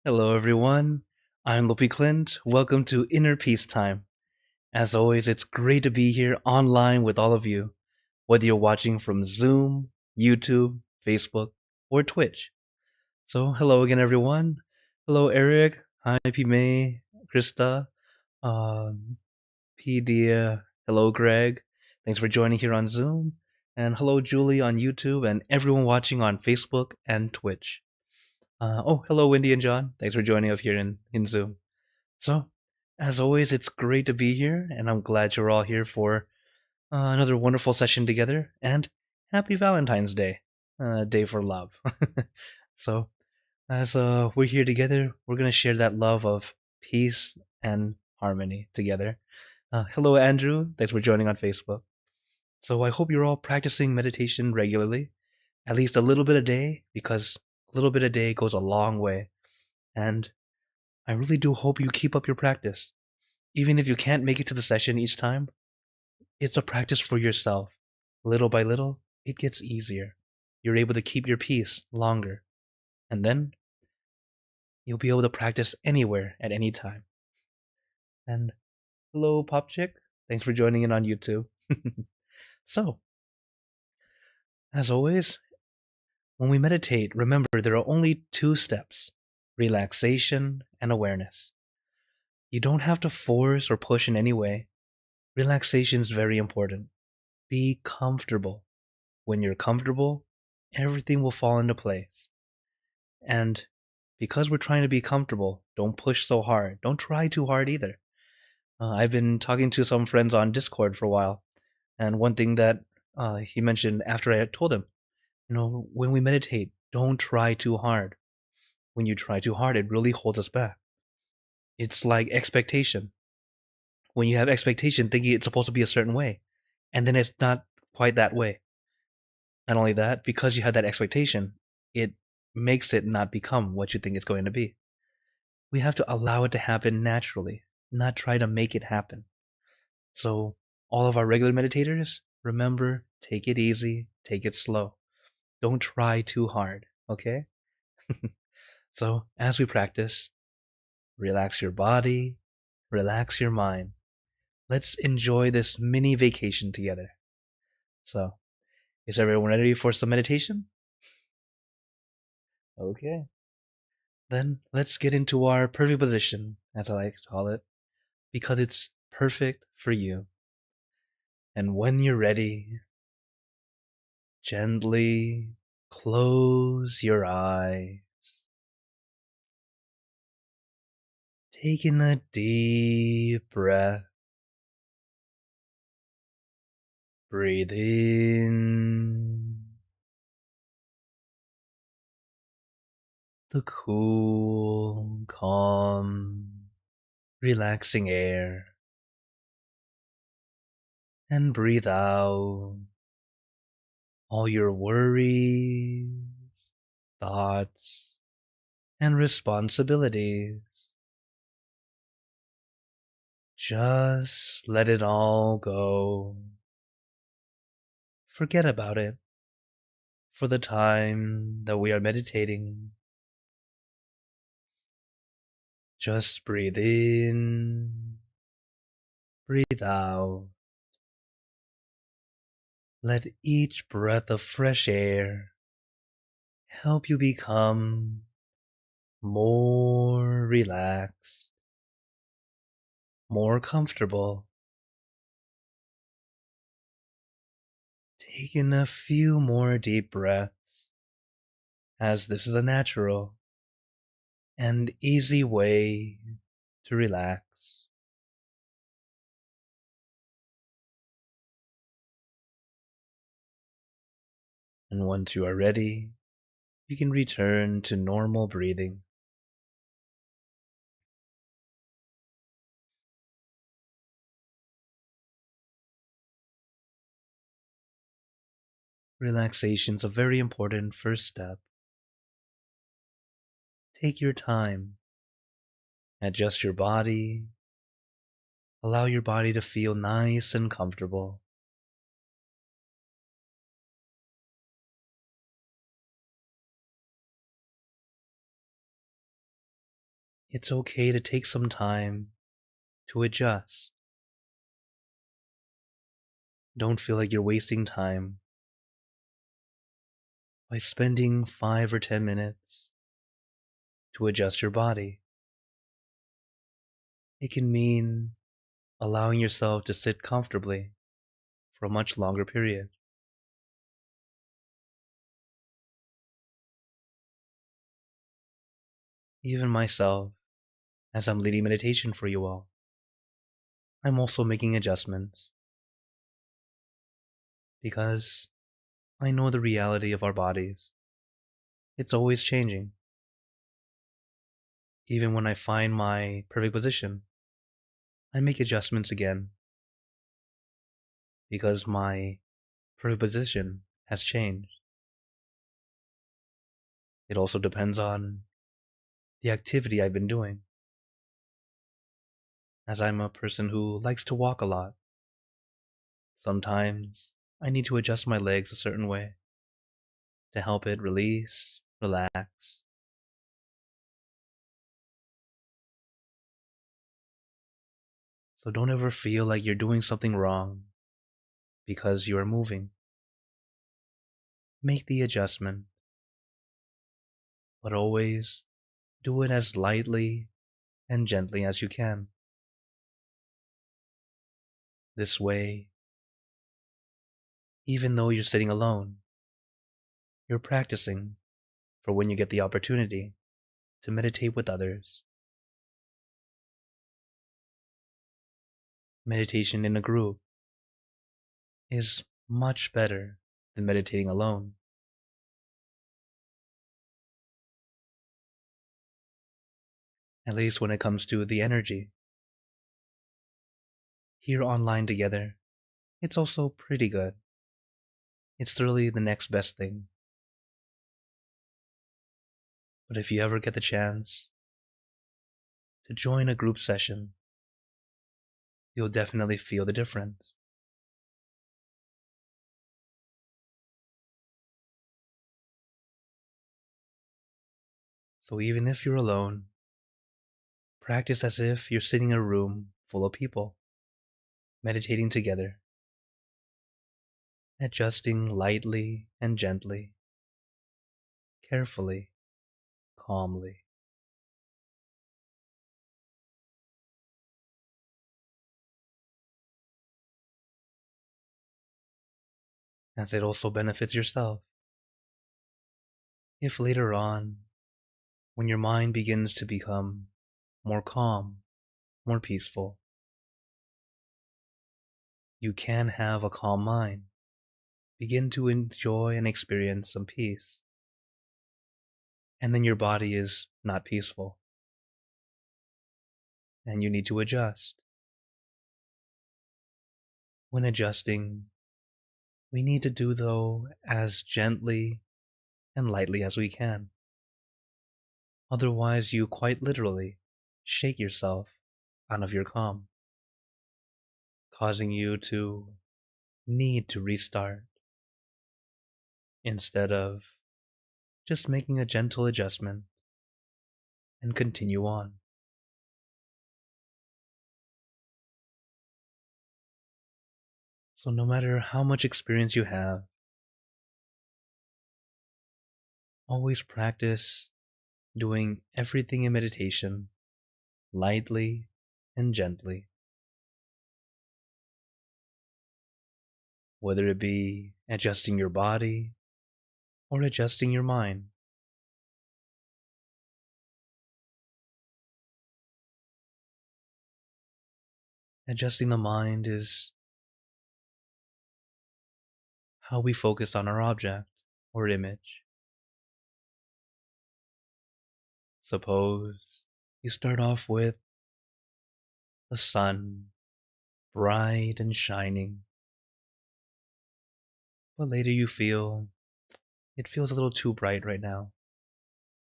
Hello, everyone. I'm Lopi Clint. Welcome to Inner Peace Time. As always, it's great to be here online with all of you, whether you're watching from Zoom, YouTube, Facebook, or Twitch. So, hello again, everyone. Hello, Eric. Hi, P. May, Krista, um, P. Dia. Hello, Greg. Thanks for joining here on Zoom. And hello, Julie on YouTube, and everyone watching on Facebook and Twitch. Hello, Wendy and John. Thanks for joining us here in Zoom. So, as always, it's great to be here, and I'm glad you're all here for another wonderful session together. And happy Valentine's Day, Day for Love. So, as we're here together, we're going to share that love of peace and harmony together. Hello, Andrew. Thanks for joining on Facebook. So, I hope you're all practicing meditation regularly, at least a little bit a day, because a little bit a day goes a long way. And I really do hope you keep up your practice. Even if you can't make it to the session each time, it's a practice for yourself. Little by little, it gets easier. You're able to keep your peace longer. And then you'll be able to practice anywhere at any time. And hello, Pop Chick. Thanks for joining in on YouTube. So, as always, when we meditate, remember there are only two steps: relaxation and awareness. You don't have to force or push in any way. Relaxation is very important. Be comfortable. When you're comfortable, everything will fall into place. And because we're trying to be comfortable, don't push so hard. Don't try too hard either. I've been talking to some friends on Discord for a while, and one thing that he mentioned after I had told him, when we meditate, don't try too hard. When you try too hard, it really holds us back. It's like expectation. When you have expectation, thinking it's supposed to be a certain way, and then it's not quite that way. Not only that, because you have that expectation, it makes it not become what you think it's going to be. We have to allow it to happen naturally, not try to make it happen. So, all of our regular meditators, remember, take it easy, take it slow. Don't try too hard, okay? So, as we practice, relax your body, relax your mind. Let's enjoy this mini vacation together. So, is everyone ready for some meditation? Okay. Then let's get into our perfect position, as I like to call it, because it's perfect for you. And when you're ready, gently close your eyes, taking a deep breath. Breathe in the cool, calm, relaxing air, and breathe out all your worries, thoughts, and responsibilities. Just let it all go. Forget about it for the time that we are meditating. Just breathe in, breathe out. Let each breath of fresh air help you become more relaxed, more comfortable. Taking a few more deep breaths, as this is a natural and easy way to relax. And once you are ready, you can return to normal breathing. Relaxation is a very important first step. Take your time. Adjust your body. Allow your body to feel nice and comfortable. It's okay to take some time to adjust. Don't feel like you're wasting time by spending 5 or 10 minutes to adjust your body. It can mean allowing yourself to sit comfortably for a much longer period. Even myself, as I'm leading meditation for you all, I'm also making adjustments because I know the reality of our bodies. It's always changing. Even when I find my perfect position, I make adjustments again because my perfect position has changed. It also depends on the activity I've been doing, as I'm a person who likes to walk a lot. Sometimes I need to adjust my legs a certain way to help it release, relax. So don't ever feel like you're doing something wrong because you are moving. Make the adjustment, but always do it as lightly and gently as you can. This way, even though you're sitting alone, you're practicing for when you get the opportunity to meditate with others. Meditation in a group is much better than meditating alone. At least when it comes to the energy. Here online together, it's also pretty good. It's really the next best thing. But if you ever get the chance to join a group session, you'll definitely feel the difference. So even if you're alone, practice as if you're sitting in a room full of people, meditating together, adjusting lightly and gently, carefully, calmly. As it also benefits yourself. If later on, when your mind begins to become more calm, more peaceful, you can have a calm mind. Begin to enjoy and experience some peace. And then your body is not peaceful. And you need to adjust. When adjusting, we need to do though as gently and lightly as we can. Otherwise, you quite literally shake yourself out of your calm, causing you to need to restart instead of just making a gentle adjustment and continue on. So no matter how much experience you have, always practice doing everything in meditation lightly and gently. Whether it be adjusting your body or adjusting your mind. Adjusting the mind is how we focus on our object or image. Suppose you start off with the sun, bright and shining, but later you feel it feels a little too bright right now.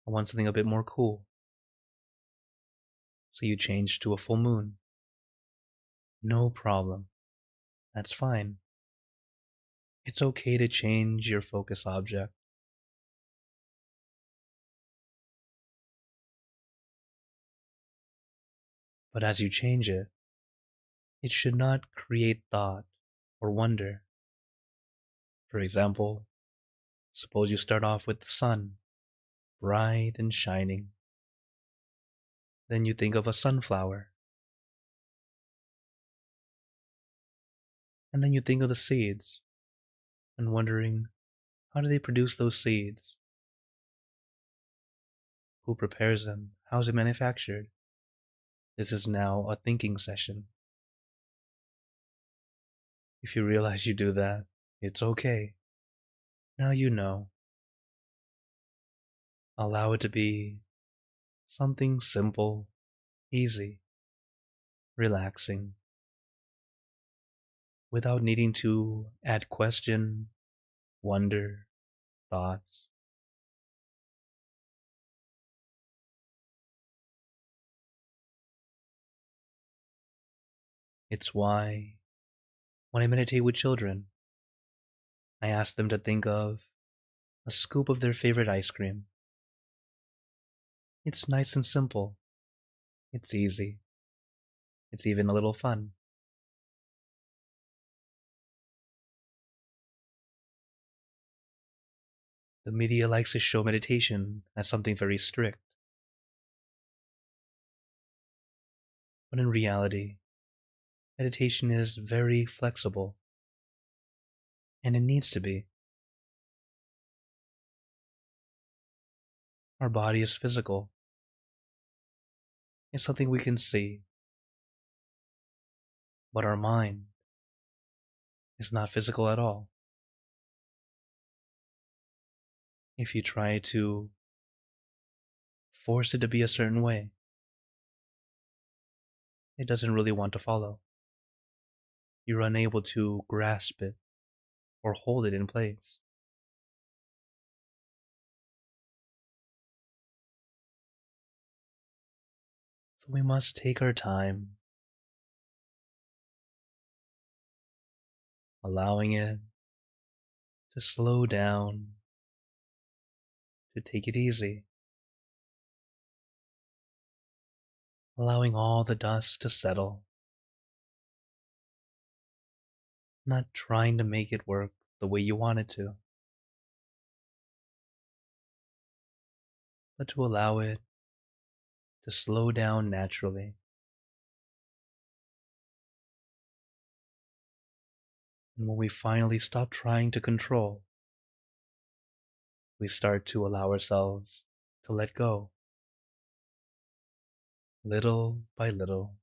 I want something a bit more cool. So you change to a full moon. No problem. That's fine. It's okay to change your focus object. But as you change it, it should not create thought or wonder. For example, suppose you start off with the sun, bright and shining. Then you think of a sunflower. And then you think of the seeds and wondering, how do they produce those seeds? Who prepares them? How is it manufactured? This is now a thinking session. If you realize you do that, it's okay. Now you know. Allow it to be something simple, easy, relaxing, without needing to add question, wonder, thoughts. It's why, when I meditate with children, I ask them to think of a scoop of their favorite ice cream. It's nice and simple. It's easy. It's even a little fun. The media likes to show meditation as something very strict. But in reality, meditation is very flexible. And it needs to be. Our body is physical. It's something we can see. But our mind is not physical at all. If you try to force it to be a certain way, it doesn't really want to follow. You're unable to grasp it or hold it in place. So we must take our time, allowing it to slow down, to take it easy, allowing all the dust to settle, not trying to make it work the way you want it to, but to allow it to slow down naturally. And when we finally stop trying to control, we start to allow ourselves to let go, little by little.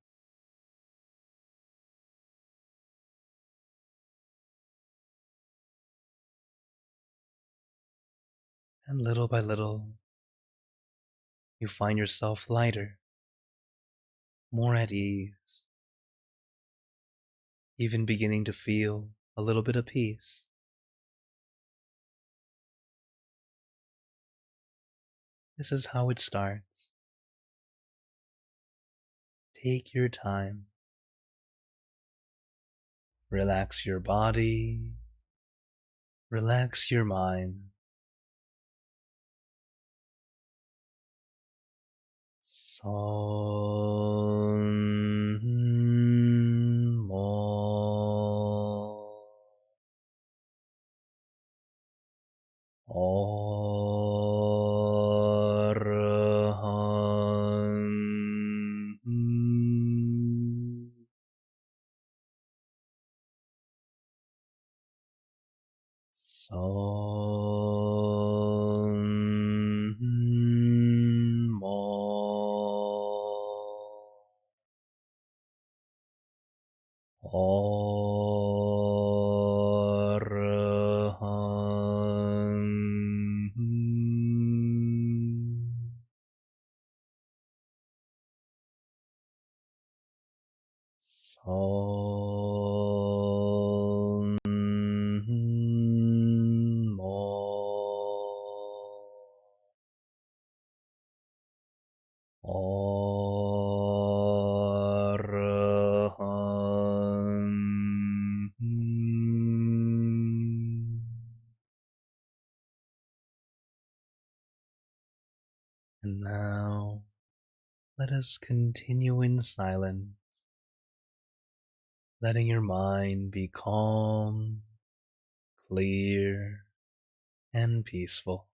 And little by little, you find yourself lighter, more at ease, even beginning to feel a little bit of peace. This is how it starts. Take your time. Relax your body. Relax your mind. Son mo. And now, let us continue in silence, letting your mind be calm, clear, and peaceful.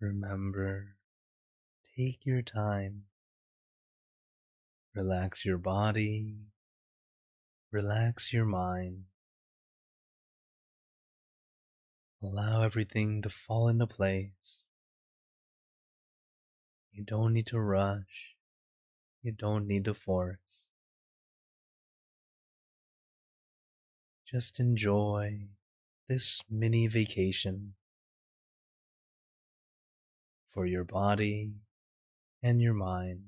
Remember, take your time. Relax your body. Relax your mind. Allow everything to fall into place. You don't need to rush. You don't need to force. Just enjoy this mini vacation for your body and your mind.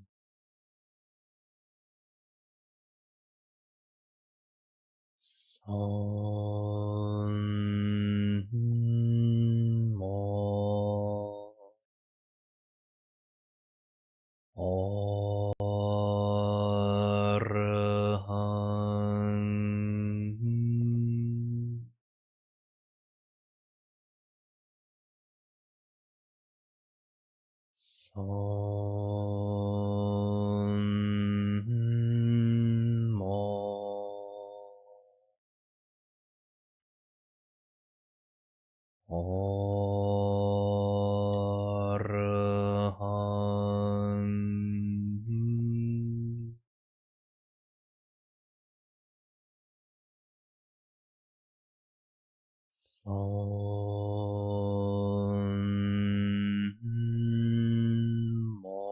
Mo. Orhan. Mo. Orhan. Om. Mo.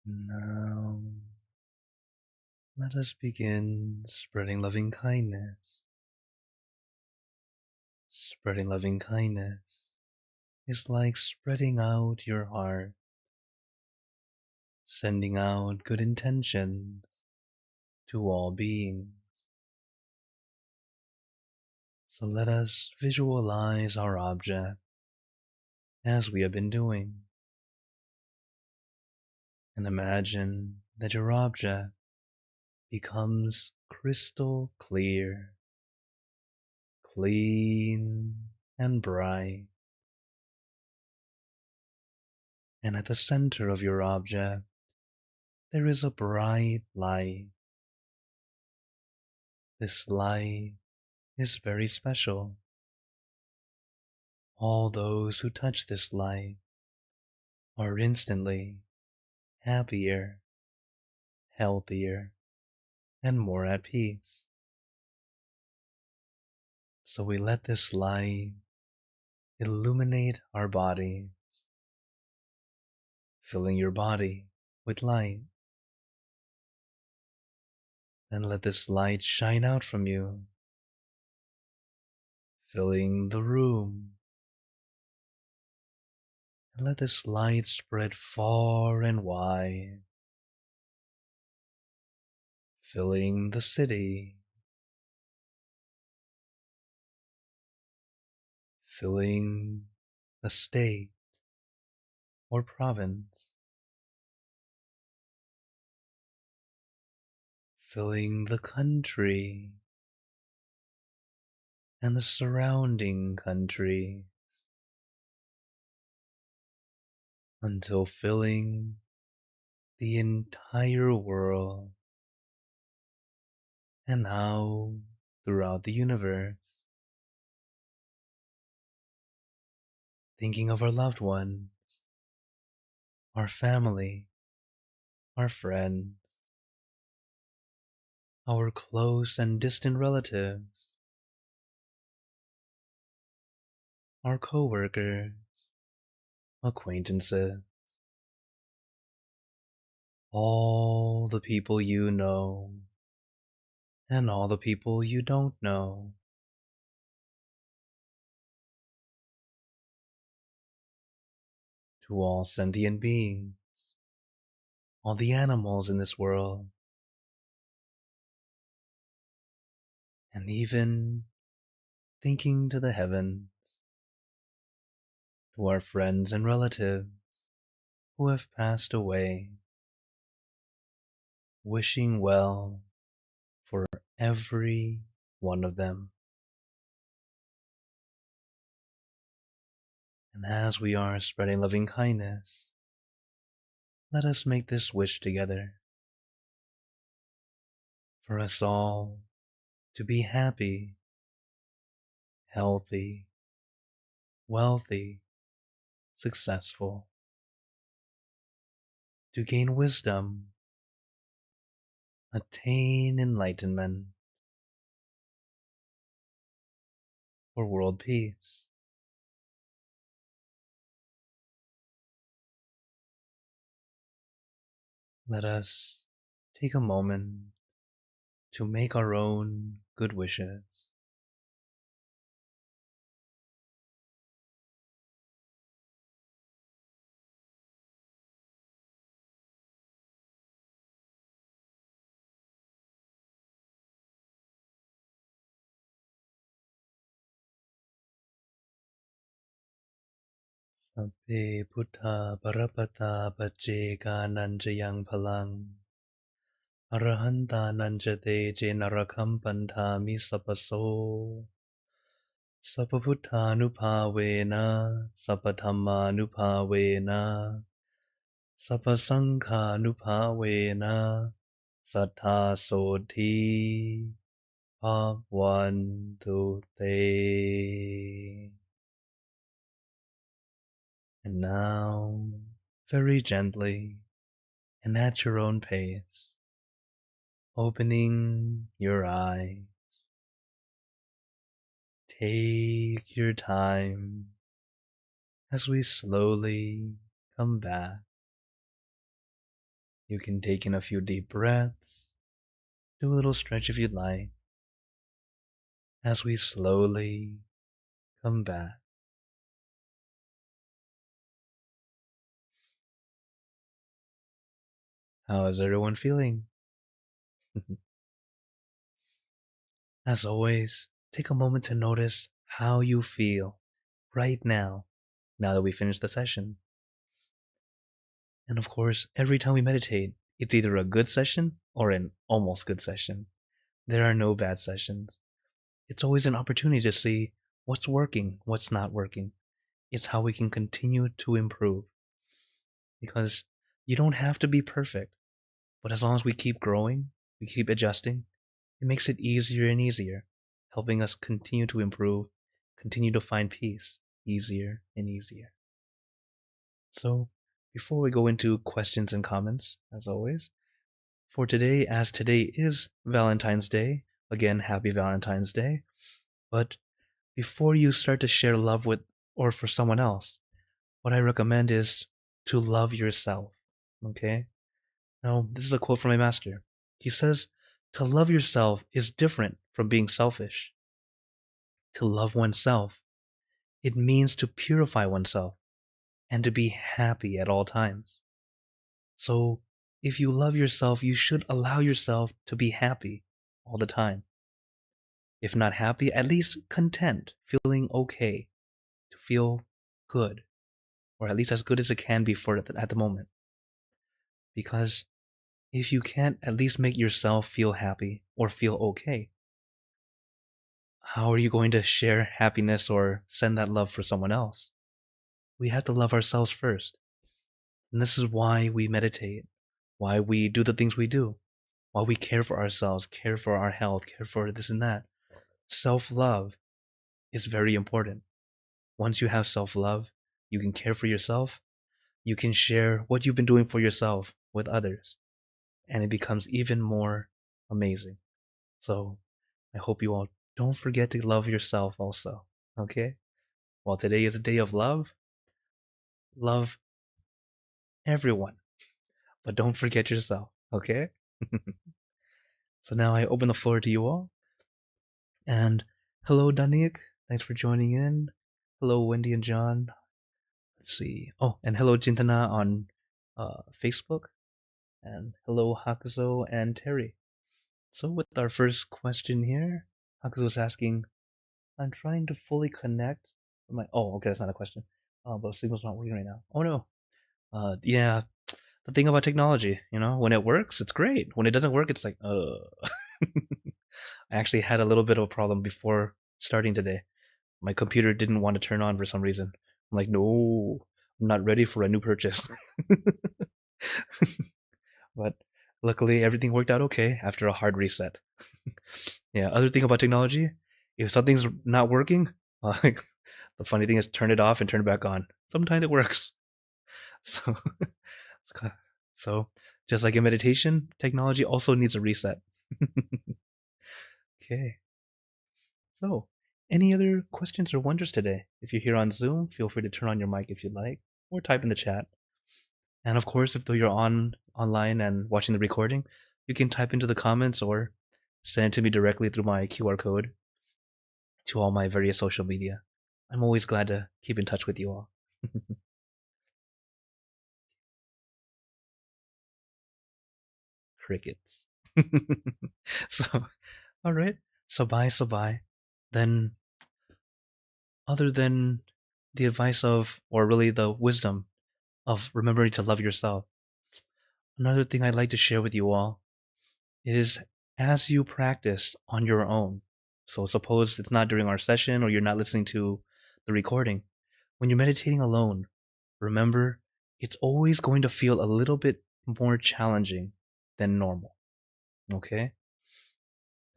Now, let us begin spreading loving kindness. Spreading loving kindness is like spreading out your heart, sending out good intentions to all beings. So let us visualize our object as we have been doing, and imagine that your object becomes crystal clear, clean, and bright. And at the center of your object, there is a bright light. This light is very special. All those who touch this light are instantly happier, healthier, and more at peace. So we let this light illuminate our body, filling your body with light. Then let this light shine out from you, filling the room. And let this light spread far and wide, filling the city, filling the state or province, filling the country and the surrounding country, until filling the entire world, and now throughout the universe. Thinking of our loved ones, our family, our friends, our close and distant relatives, our co-workers, acquaintances, all the people you know, and all the people you don't know. To all sentient beings, all the animals in this world, and even thinking to the heavens, to our friends and relatives who have passed away, wishing well for every one of them. And as we are spreading loving kindness, let us make this wish together for us all to be happy, healthy, wealthy, successful, to gain wisdom, attain enlightenment, for world peace. Let us take a moment to make our own good wishes. Sabbe Buddha Parapata Pajeka Nanjayang Palang Arahanta Nanjate Jenarakam Pantami Sapaso Sapaputanupavena Sapathamanupavena Sapasankhanupavena Sattha Sodhi Bhagwantu Te. And now, very gently and at your own pace, opening your eyes, take your time as we slowly come back You can take in a few deep breaths, do a little stretch if you'd like, as we slowly come back. How is everyone feeling? As always, take a moment to notice how you feel right now, now that we finish the session. And of course, every time we meditate, it's either a good session or an almost good session. There are no bad sessions. It's always an opportunity to see what's working, what's not working. It's how we can continue to improve. Because you don't have to be perfect, but as long as we keep growing, we keep adjusting, it makes it easier and easier, helping us continue to improve, continue to find peace easier and easier. So, before we go into questions and comments, as always, for today, as today is Valentine's Day, again, happy Valentine's Day, but before you start to share love with or for someone else, what I recommend is to love yourself, okay? Now, this is a quote from my master. He says, to love yourself is different from being selfish. To love oneself, it means to purify oneself and to be happy at all times. So, if you love yourself, you should allow yourself to be happy all the time. If not happy, at least content, feeling okay, to feel good, or at least as good as it can be for at the moment. Because if you can't at least make yourself feel happy or feel okay, how are you going to share happiness or send that love for someone else? We have to love ourselves first. And this is why we meditate, why we do the things we do, why we care for ourselves, care for our health, care for this and that. Self-love is very important. Once you have self-love, you can care for yourself, you can share what you've been doing for yourself with others, and it becomes even more amazing. So I hope you all don't forget to love yourself also, okay? While today is a day of love, love everyone, but don't forget yourself, okay? So now I open the floor to you all. And hello, Danik. Thanks for joining in. Hello, Wendy and John. Let's see. Oh, and hello, Jintana on Facebook. And hello, Hakuzo and Terry. So with our first question here, Hakuzo's asking, I'm trying to fully connect my... Oh, okay, that's not a question. But signal's not working right now. Oh, no. Yeah, the thing about technology, when it works, it's great. When it doesn't work, it's like, I actually had a little bit of a problem before starting today. My computer didn't want to turn on for some reason. I'm like, no, I'm not ready for a new purchase. But luckily, everything worked out okay after a hard reset. Yeah, other thing about technology, if something's not working, like the funny thing is turn it off and turn it back on. Sometimes it works. So, so just like in meditation, technology also needs a reset. Okay. So, any other questions or wonders today? If you're here on Zoom, feel free to turn on your mic if you'd like, or type in the chat. And of course, if you're online and watching the recording, you can type into the comments or send it to me directly through my QR code to all my various social media. I'm always glad to keep in touch with you all. Crickets. So, all right. So bye. Then, other than the advice of, or really the wisdom of remembering to love yourself, another thing I'd like to share with you all is as you practice on your own. So suppose it's not during our session or you're not listening to the recording. When you're meditating alone, remember it's always going to feel a little bit more challenging than normal. Okay?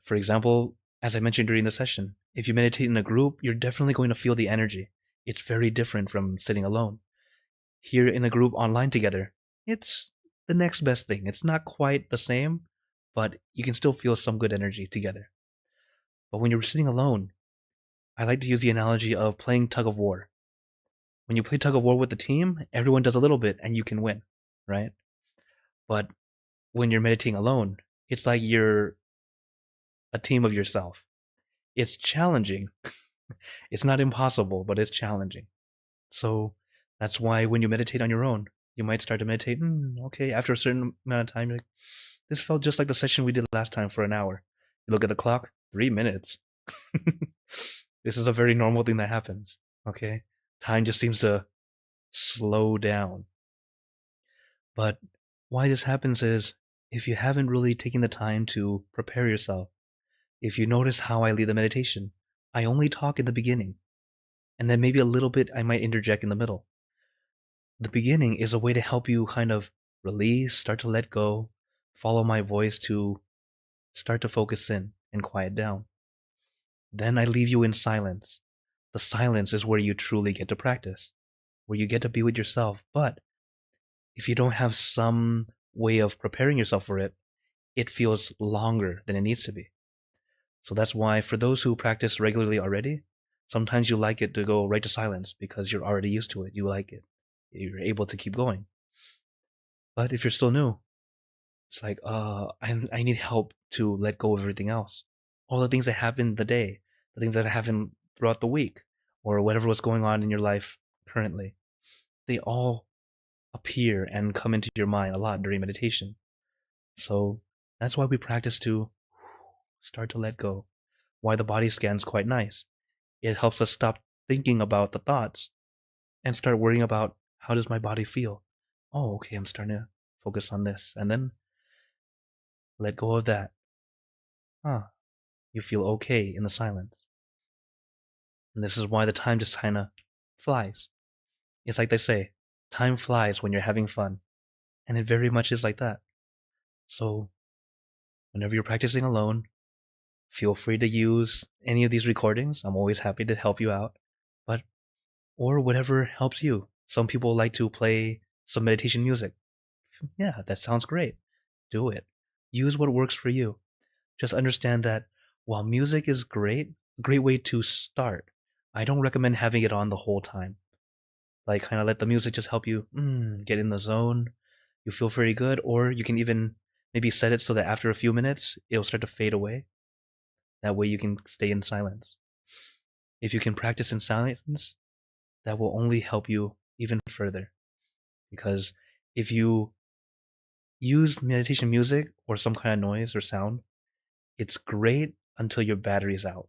For example, as I mentioned during the session, if you meditate in a group, you're definitely going to feel the energy. It's very different from sitting alone. Here in a group online together, it's the next best thing. It's not quite the same, but you can still feel some good energy together. But when you're sitting alone, I like to use the analogy of playing tug of war. When you play tug of war with the team, everyone does a little bit and you can win, right? But when you're meditating alone, it's like you're a team of yourself. It's challenging. It's not impossible, but it's challenging. So that's why when you meditate on your own, you might start to meditate. Okay, after a certain amount of time, you're like, this felt just like the session we did last time for an hour. You look at the clock, 3 minutes. This is a very normal thing that happens. Okay, time just seems to slow down. But why this happens is if you haven't really taken the time to prepare yourself, if you notice how I lead the meditation, I only talk in the beginning, and then maybe a little bit I might interject in the middle. The beginning is a way to help you kind of release, start to let go, follow my voice to start to focus in and quiet down. Then I leave you in silence. The silence is where you truly get to practice, where you get to be with yourself. But if you don't have some way of preparing yourself for it, it feels longer than it needs to be. So that's why for those who practice regularly already, sometimes you like it to go right to silence because you're already used to it. You like it. You're able to keep going. But if you're still new, it's like, I need help to let go of everything else. All the things that happen in the day, the things that happen throughout the week, or whatever was going on in your life currently, they all appear and come into your mind a lot during meditation. So that's why we practice to start to let go. Why the body scan's quite nice. It helps us stop thinking about the thoughts and start worrying about how does my body feel. Oh, okay, I'm starting to focus on this. And then let go of that. You feel okay in the silence. And this is why the time just kind of flies. It's like they say, time flies when you're having fun. And it very much is like that. So, whenever you're practicing alone, feel free to use any of these recordings. I'm always happy to help you out. But, or whatever helps you. Some people like to play some meditation music. Yeah, that sounds great. Do it. Use what works for you. Just understand that while music is great, a great way to start, I don't recommend having it on the whole time. Like, kind of let the music just help you get in the zone. You feel very good, or you can even maybe set it so that after a few minutes, it'll start to fade away. That way you can stay in silence. If you can practice in silence, that will only help you even further. Because if you use meditation music or some kind of noise or sound, it's great until your battery's out.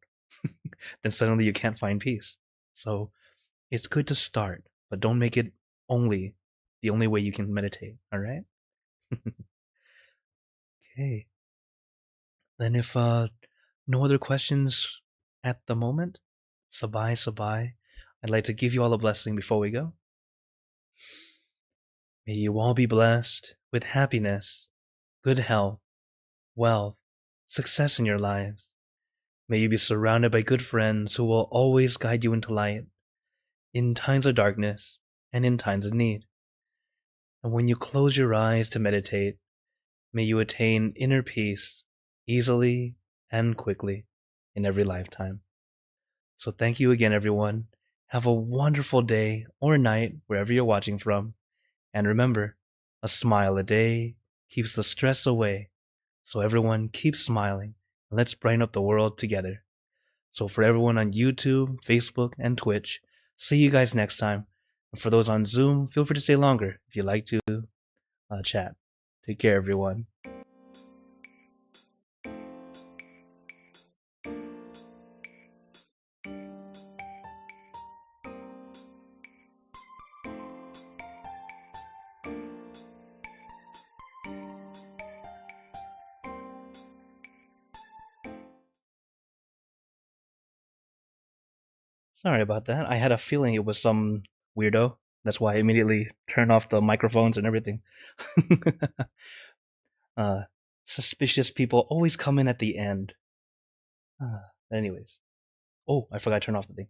Then suddenly you can't find peace. So it's good to start, but don't make it only the only way you can meditate, all right? Okay. Then if no other questions at the moment, sabai sabai, I'd like to give you all a blessing before we go. May you all be blessed with happiness, good health, wealth, success in your lives. May you be surrounded by good friends who will always guide you into light in times of darkness and in times of need. And when you close your eyes to meditate, may you attain inner peace easily and quickly in every lifetime. So thank you again, everyone. Have a wonderful day or night wherever you're watching from. And remember, a smile a day keeps the stress away. So everyone keep smiling and let's brighten up the world together. So for everyone on YouTube, Facebook, and Twitch, see you guys next time. And for those on Zoom, feel free to stay longer if you like to chat. Take care, everyone. Sorry about that. I had a feeling it was some weirdo. That's why I immediately turned off the microphones and everything. uh, Suspicious people always come in at the end. Anyways. Oh, I forgot to turn off the thing.